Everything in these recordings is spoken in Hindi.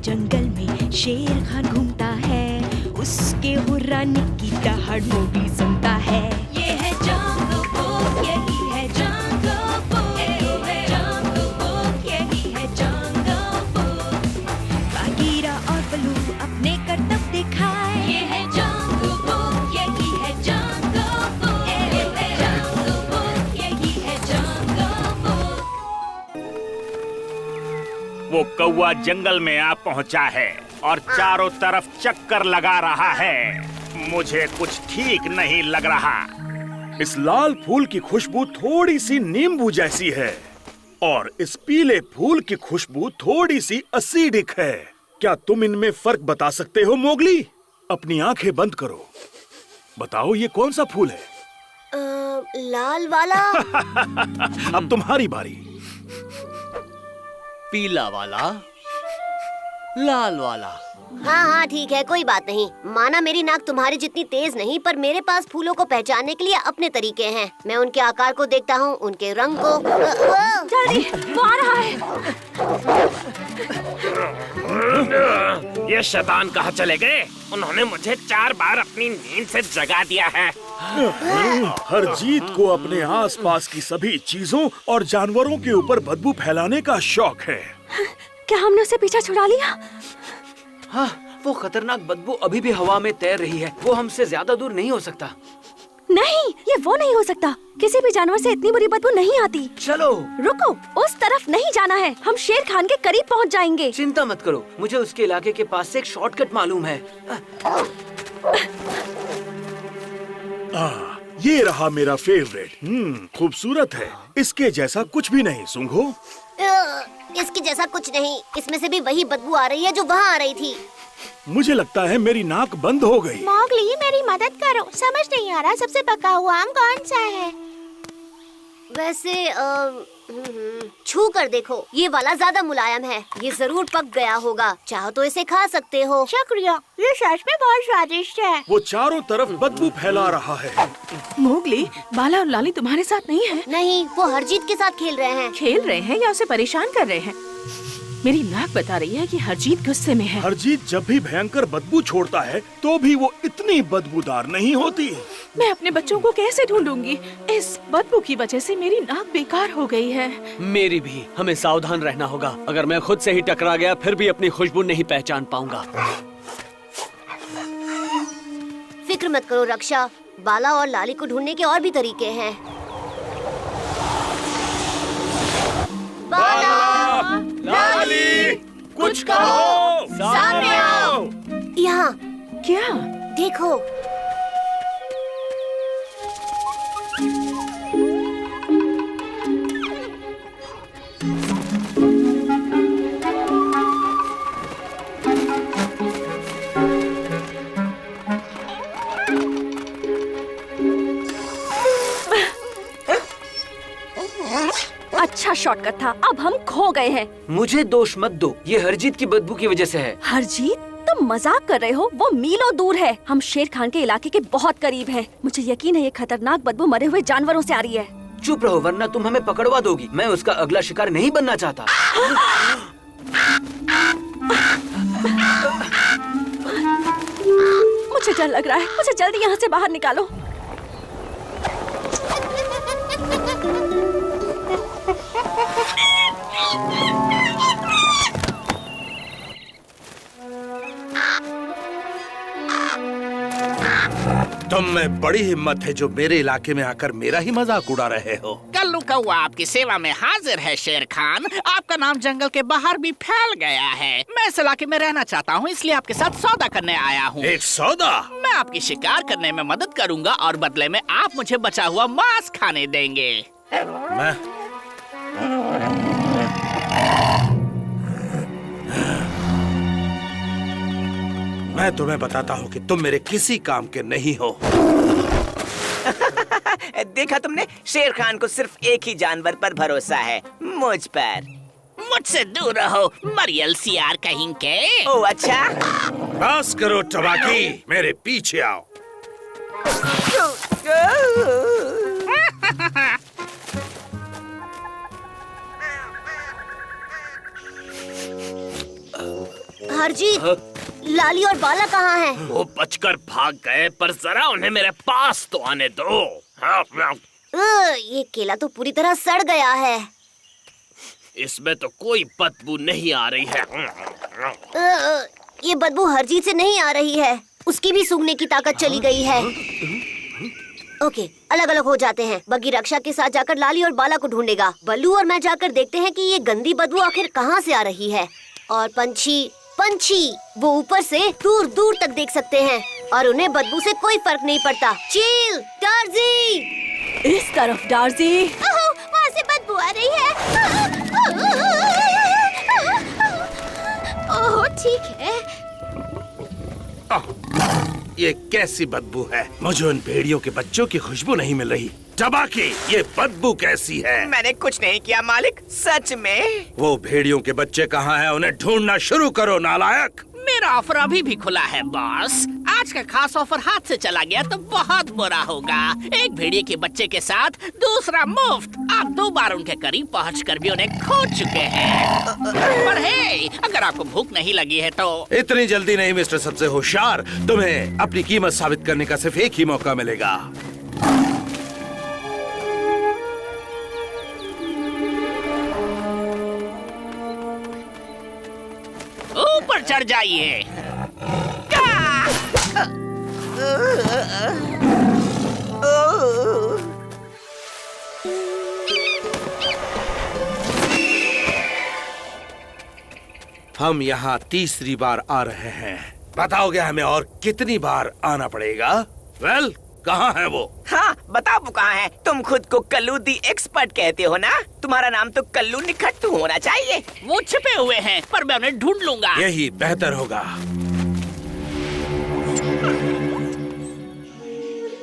जंगल में शेर खान घूमता है, उसके हुर्राने की दहाड़ मोगली सुनता है। ये है जंगल बुक, यही है जंगल बुक, जंगल बुक, यही है जंगल बुक। बागीरा और बलू अपने करतब दिखाए, ये है जंगल बुक, यही है जंगल बुक, जंगल बुक, यही है जंगल बुक। वो कौवा जंगल में आ पहुंचा है और चारों तरफ चक्कर लगा रहा है। मुझे कुछ ठीक नहीं लग रहा। इस लाल फूल की खुशबू थोड़ी सी नींबू जैसी है और इस पीले फूल की खुशबू थोड़ी सी एसिडिक है। क्या तुम इनमें फर्क बता सकते हो मोगली? अपनी आंखें बंद करो, बताओ ये कौन सा फूल है? लाल वाला। अब तुम्हारी बारी। पीला वाला, लाल वाला। हाँ हाँ ठीक है, कोई बात नहीं। माना मेरी नाक तुम्हारी जितनी तेज नहीं, पर मेरे पास फूलों को पहचानने के लिए अपने तरीके हैं। मैं उनके आकार को देखता हूँ, उनके रंग को। जल्दी, वो आ रहा है। ये शैतान कहाँ चले गए? उन्होंने मुझे 4 बार अपनी नींद से जगा दिया है। हरजीत को अपने आसपास की सभी चीजों और जानवरों के ऊपर बदबू फैलाने का शौक है। क्या हमने उसे पीछा छुड़ा लिया? हाँ, वो खतरनाक बदबू अभी भी हवा में तैर रही है। वो हमसे ज्यादा दूर नहीं हो सकता। नहीं, ये वो नहीं हो सकता। किसी भी जानवर से इतनी बुरी बदबू नहीं आती। चलो। रुको, उस तरफ नहीं जाना है। हम शेर खान के करीब पहुंच जाएंगे। चिंता मत करो, मुझे उसके इलाके के पास से एक शॉर्टकट मालूम है। ये रहा मेरा फेवरेट। खूबसूरत है। इसके जैसा कुछ भी नहीं। सूंघो। इसके जैसा कुछ नहीं। इसमें से भी वही बदबू आ रही है जो वहाँ आ रही थी। मुझे लगता है मेरी नाक बंद हो गई। मोगली, मेरी मदद करो। समझ नहीं आ रहा सबसे पका हुआ आम कौन सा है। वैसे छू कर देखो, ये वाला ज्यादा मुलायम है। ये जरूर पक गया होगा। चाहो तो इसे खा सकते हो। शुक्रिया, ये सच में बहुत स्वादिष्ट है। वो चारों तरफ बदबू फैला रहा है। मोगली, बाला और लाली तुम्हारे साथ नहीं है? नहीं, वो हरजीत के साथ खेल रहे हैं। खेल रहे हैं या उसे परेशान कर रहे हैं? मेरी नाक बता रही है कि हरजीत गुस्से में है। हरजीत जब भी भयंकर बदबू छोड़ता है तो भी वो इतनी बदबूदार नहीं होती। मैं अपने बच्चों को कैसे ढूंढूंगी? इस बदबू की वजह से मेरी नाक बेकार हो गई है। मेरी भी। हमें सावधान रहना होगा। अगर मैं खुद से ही टकरा गया फिर भी अपनी खुशबू नहीं पहचान पाऊंगा। फिक्र मत करो रक्षा, बाला और लाली को ढूंढने के और भी तरीके हैं। बाला, लाली, कुछ कहो। सामने आओ। यहाँ क्या? देखो। अच्छा शॉर्टकट था। अब हम खो गए हैं। मुझे दोष मत दो, ये हरजीत की बदबू की वजह से है। हरजीत, तुम मजाक कर रहे हो? वो मीलों दूर है। हम शेर खान के इलाके के बहुत करीब हैं। मुझे यकीन है ये खतरनाक बदबू मरे हुए जानवरों से आ रही है। चुप रहो वरना तुम हमें पकड़वा दोगी। मैं उसका अगला शिकार नहीं बनना चाहता। मुझे डर लग रहा है। मुझे जल्दी यहाँ से बाहर निकालो। तुम में बड़ी हिम्मत है जो मेरे इलाके में आकर मेरा ही मजाक उड़ा रहे हो। कल्लू कौवा आपकी सेवा में हाजिर है शेर खान। आपका नाम जंगल के बाहर भी फैल गया है। मैं इस इलाके में रहना चाहता हूँ, इसलिए आपके साथ सौदा करने आया हूँ। एक सौदा? मैं आपकी शिकार करने में मदद करूँगा और बदले में आप मुझे बचा हुआ मांस खाने देंगे। मैं तुम्हें बताता हूँ कि तुम मेरे किसी काम के नहीं हो। देखा तुमने, शेर खान को सिर्फ एक ही जानवर पर भरोसा है, मुझ पर। मुझसे दूर रहो मरियल सियार कहीं के। ओह अच्छा। बस करो टबाकी, मेरे पीछे आओ। हरजीत, लाली और बाला कहाँ हैं? वो बचकर भाग गए, पर जरा उन्हें मेरे पास तो आने दो। ये केला तो पूरी तरह सड़ गया है। इसमें तो कोई बदबू नहीं आ रही है। ये बदबू हरजीत से नहीं आ रही है, उसकी भी सूंघने की ताकत चली गई है। ओके, अलग अलग हो जाते हैं। बग्गी रक्षा के साथ जाकर लाली और बाला को ढूंढेगा। बल्लू और मैं जाकर देखते हैं कि ये गंदी बदबू आखिर कहाँ से आ रही है। और पंछी वो ऊपर से दूर दूर तक देख सकते हैं और उन्हें बदबू से कोई फर्क नहीं पड़ता। चील, डार्जी, इस तरफ डार्जी। वहाँ से बदबू आ रही है। ओह, ठीक है। ये कैसी बदबू है? मुझे उन भेड़ियों के बच्चों की खुशबू नहीं मिल रही। टबाकी, ये बदबू कैसी है? मैंने कुछ नहीं किया मालिक, सच में। वो भेड़ियों के बच्चे कहाँ हैं? उन्हें ढूंढना शुरू करो नालायक। मेरा ऑफर अभी भी खुला है बॉस। आज का खास ऑफर हाथ से चला गया तो बहुत बुरा होगा। एक भेड़िए के बच्चे के साथ दूसरा मुफ्त। आप 2 बार उनके करीब पहुंचकर भी उन्हें खो चुके हैं। पर हे, अगर आपको भूख नहीं लगी है तो। इतनी जल्दी नहीं मिस्टर सबसे होशियार। तुम्हें अपनी कीमत साबित करने का सिर्फ एक ही मौका मिलेगा। ऊपर चढ़ जाइए। हम यहाँ तीसरी बार आ रहे हैं। बताओगे हमें और कितनी बार आना पड़ेगा? वेल, कहाँ है वो? हाँ, बताओ वो कहाँ है। तुम खुद को कल्लू दी एक्सपर्ट कहते हो ना? तुम्हारा नाम तो कल्लू निखट्टू होना चाहिए। वो छिपे हुए हैं, पर मैं उन्हें ढूंढ लूंगा। यही बेहतर होगा।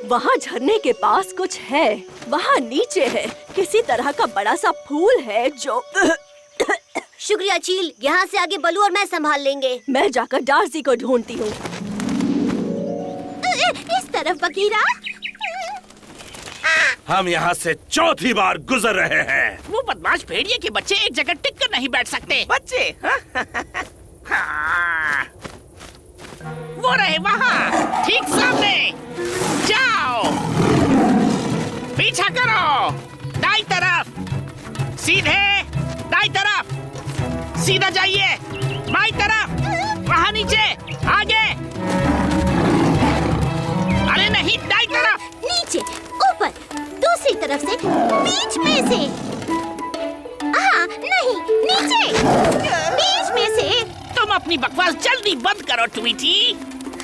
वहाँ झरने के पास कुछ है। वहाँ नीचे है किसी तरह का बड़ा सा फूल है जो शुक्रिया चील, यहाँ से आगे बल्लू और मैं संभाल लेंगे। मैं जाकर डार्जी को ढूंढती हूँ। इस तरफ बकीरा। हम यहाँ से चौथी बार गुजर रहे हैं। वो बदमाश भेड़िए के बच्चे एक जगह टिक कर नहीं बैठ सकते। बच्चे? हाँ। वो रहे वहाँ, ठीक सामने। जाओ, पीछा करो। दाई तरफ, सीधे दाई तरफ, सीधा जाइए। बाई तरफ, वहाँ नीचे, आगे। अरे नहीं, दाई तरफ। नीचे, ऊपर, दूसरी तरफ से, बीच में से। हाँ, नहीं, नीचे, बीच में से। तुम अपनी बकवास जल्दी बंद करो ट्वीटी।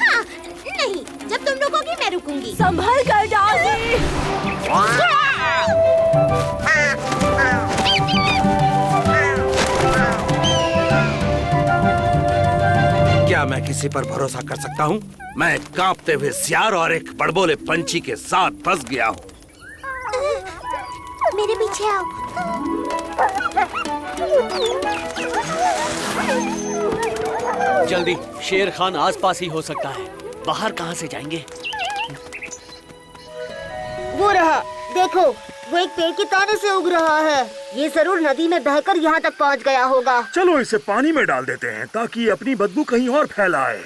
हाँ, नहीं, जब तुम रुकोगी मैं रुकूंगी। संभल कर डार्जी। क्या मैं किसी पर भरोसा कर सकता हूँ? मैं कांपते हुए सियार और एक बड़बोले पंछी के साथ फंस गया हूँ। मेरे पीछे आओ। जल्दी, शेर खान आसपास ही हो सकता है। बाहर कहाँ से जाएंगे? वो रहा, देखो, वो एक पेड़ की ताने से उग रहा है। ये जरूर नदी में बहकर यहाँ तक पहुँच गया होगा। चलो इसे पानी में डाल देते हैं ताकि अपनी बदबू कहीं और फैलाए।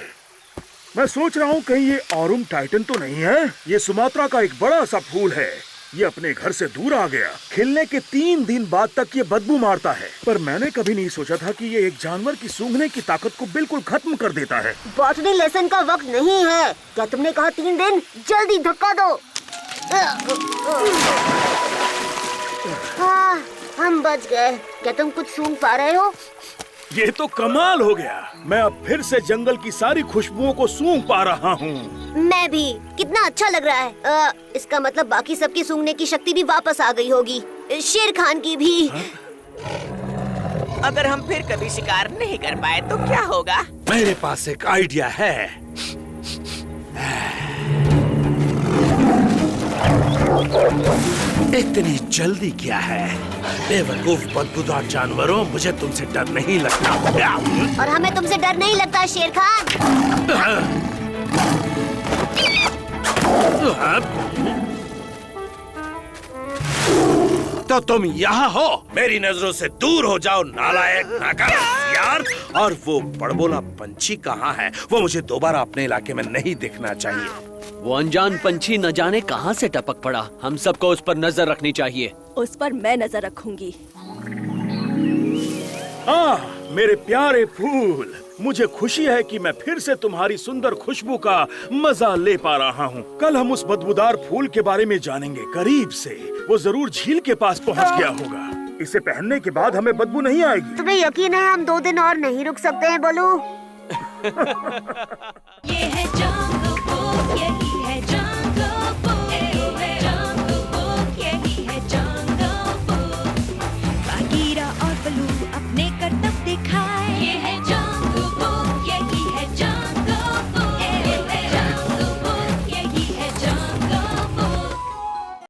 मैं सोच रहा हूँ कहीं ये ऑरुम टाइटन तो नहीं है। ये सुमात्रा का एक बड़ा सा फूल है। ये अपने घर से दूर आ गया। खिलने के 3 दिन बाद तक ये बदबू मारता है। पर मैंने कभी नहीं सोचा था कि ये एक जानवर की सूंघने की ताकत को बिल्कुल खत्म कर देता है। बॉटनी लेसन का वक्त नहीं है। क्या तुमने कहा 3 दिन? जल्दी धक्का दो। हाँ, हम बच गए। क्या तुम कुछ सूंघ पा रहे हो? ये तो कमाल हो गया। मैं अब फिर से जंगल की सारी खुशबुओं को सूंघ पा रहा हूँ। मैं भी। कितना अच्छा लग रहा है। इसका मतलब बाकी सबकी सूंघने की शक्ति भी वापस आ गई होगी। शेर खान की भी। अगर हम फिर कभी शिकार नहीं कर पाए तो क्या होगा? मेरे पास एक आइडिया है। इतनी जल्दी क्या है? बेवकूफ बदबूदार जानवरों, मुझे तुमसे डर नहीं लगता। और हमें तुमसे डर नहीं लगता शेर खान। तो तुम यहाँ हो? मेरी नजरों से दूर हो जाओ नालायक, नाकारा यार। और वो बड़बोला पंछी कहाँ है? वो मुझे दोबारा अपने इलाके में नहीं दिखना चाहिए। वो अनजान पंछी न जाने कहाँ से टपक पड़ा। हम सबको उस पर नजर रखनी चाहिए। उस पर मैं नजर रखूंगी। मेरे प्यारे फूल, मुझे खुशी है कि मैं फिर से तुम्हारी सुंदर खुशबू का मजा ले पा रहा हूँ। कल हम उस बदबूदार फूल के बारे में जानेंगे करीब से। वो जरूर झील के पास पहुँच गया होगा। इसे पहनने के बाद हमें बदबू नहीं आएगी। तुम्हें यकीन है हम 2 दिन और नहीं रुक सकते हैं बोलू? ये है जंगल बुक, यही